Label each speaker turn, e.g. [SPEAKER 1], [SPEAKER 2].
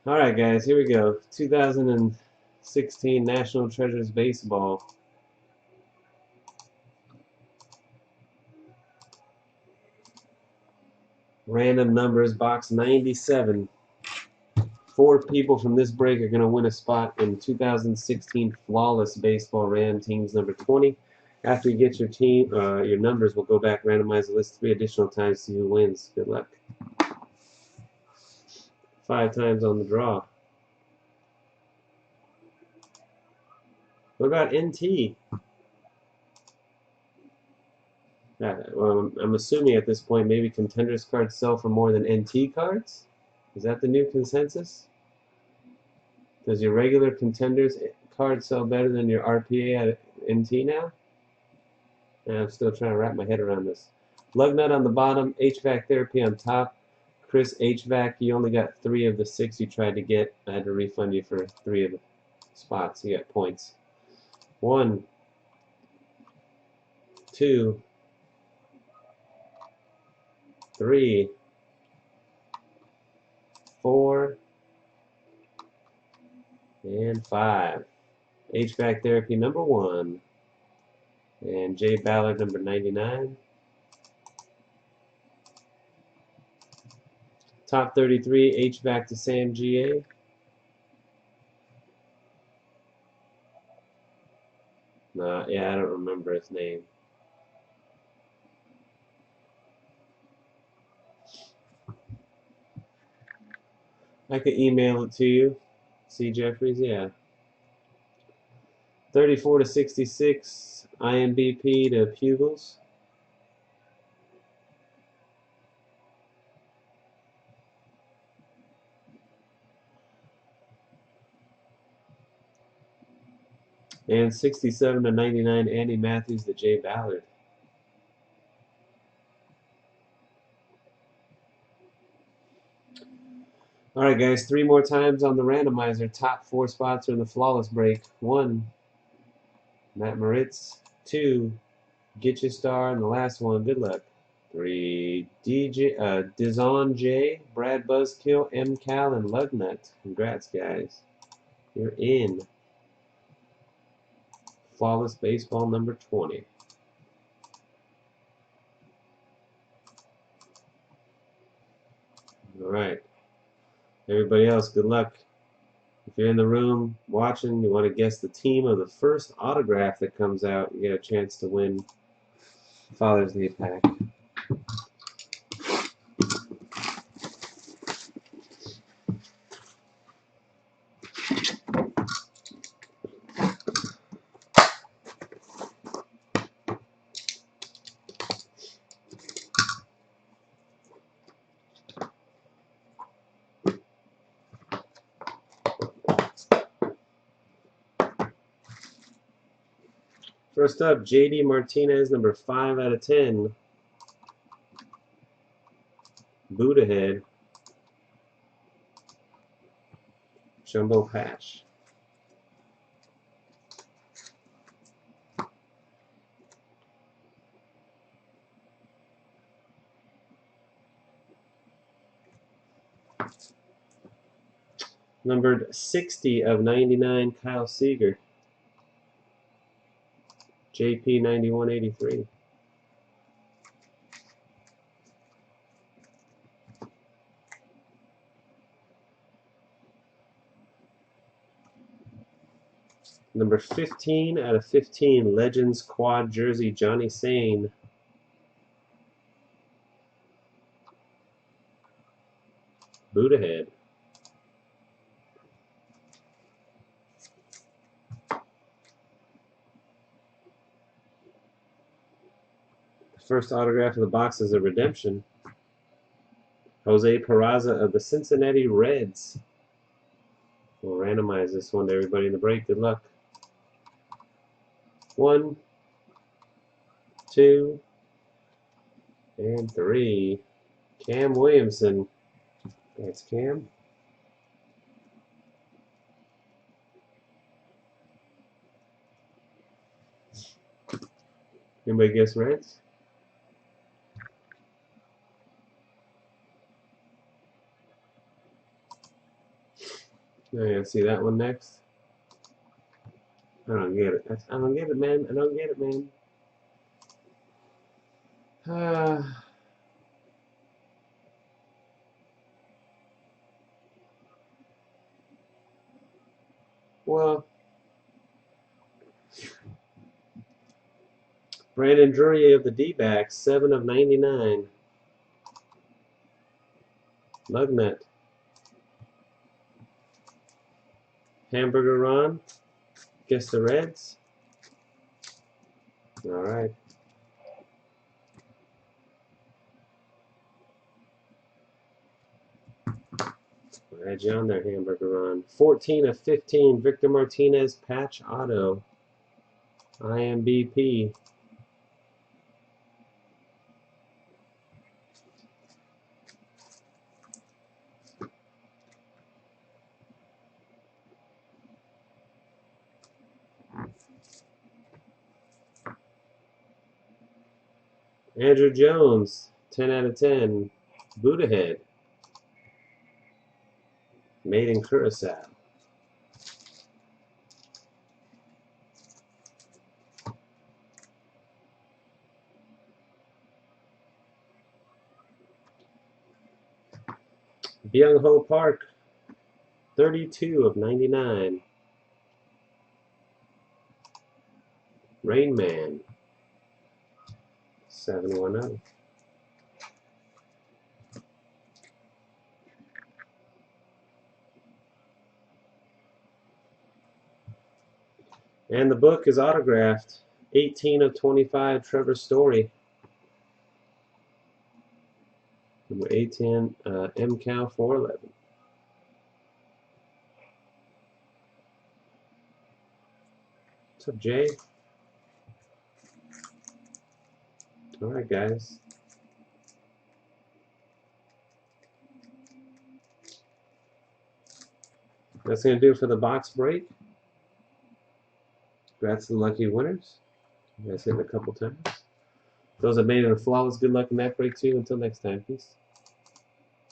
[SPEAKER 1] Alright guys, here we go. 2016 National Treasures Baseball. Random numbers, box 97. 4 people from this break are going to win a spot in 2016 Flawless Baseball Random Teams number 20. After you get your team, your numbers, we'll go back, randomize the list 3 additional times, see who wins. Good luck. 5 times on the draw. What about NT? Well, I'm assuming at this point maybe Contenders cards sell for more than NT cards? Is that the new consensus? Does your regular Contenders card sell better than your RPA at NT now? I'm still trying to wrap my head around this. Lugnut on the bottom, HVAC Therapy on top. Chris HVAC, you only got 3 of the 6 you tried to get. I had to refund you for 3 of the spots. You got points. 1, 2, 3, 4, and 5. HVAC Therapy number 1. And Jay Ballard number 99. Top 33, HVAC to Sam GA. Nah, yeah, I don't remember his name. I could email it to you. C. Jeffries, yeah. 34 to 66, IMBP to Pugles. And 67 to 99, Andy Matthews to Jay Ballard. Alright guys, 3 more times on the randomizer. Top 4 spots are in the flawless break. 1, Matt Moritz. 2, Get Your Star, and the last one, good luck. 3, Dizon J, Brad Buzzkill, M. Cal, and Lugnut. Congrats guys. You're in. Flawless Baseball number 20. Alright. Everybody else, good luck. If you're in the room watching, you want to guess the team of the first autograph that comes out, you get a chance to win Father's Day pack. First up, JD Martinez, number 5 out of 10. Buddha Head. Jumbo Patch. Numbered 60 of 99, Kyle Seager. JP 9183. Number 15 out of 15, Legends Quad Jersey, Johnny Sane. Buddha Head. First autograph of the box is a redemption. Jose Peraza of the Cincinnati Reds. We'll randomize this one to everybody in the break. Good luck. 1, 2, and 3. Cam Williamson. That's Cam. Anybody guess Reds? Now you gotta see that one next. I don't get it. I don't get it, man. I don't get it, man. Well, Brandon Drury of the D-backs, 7 of 99. Lugnut. Hamburger Ron. Guess the Reds. All right. I had you on there, Hamburger Ron. 14 of 15. Victor Martinez patch auto. IMBP. Andrew Jones, 10 out of 10. Buddha Head. Made in Curacao. Byung Ho Park, 32 of 99. Rain Man, 710. And the book is autographed. 18 of 25, Trevor Story. Number 18, MCal 411. What's up, Jay? All right, guys. That's going to do it for the box break. Congrats to the lucky winners. You guys hit it a couple times. Those that made it a flawless, good luck in that break, too. Until next time, peace.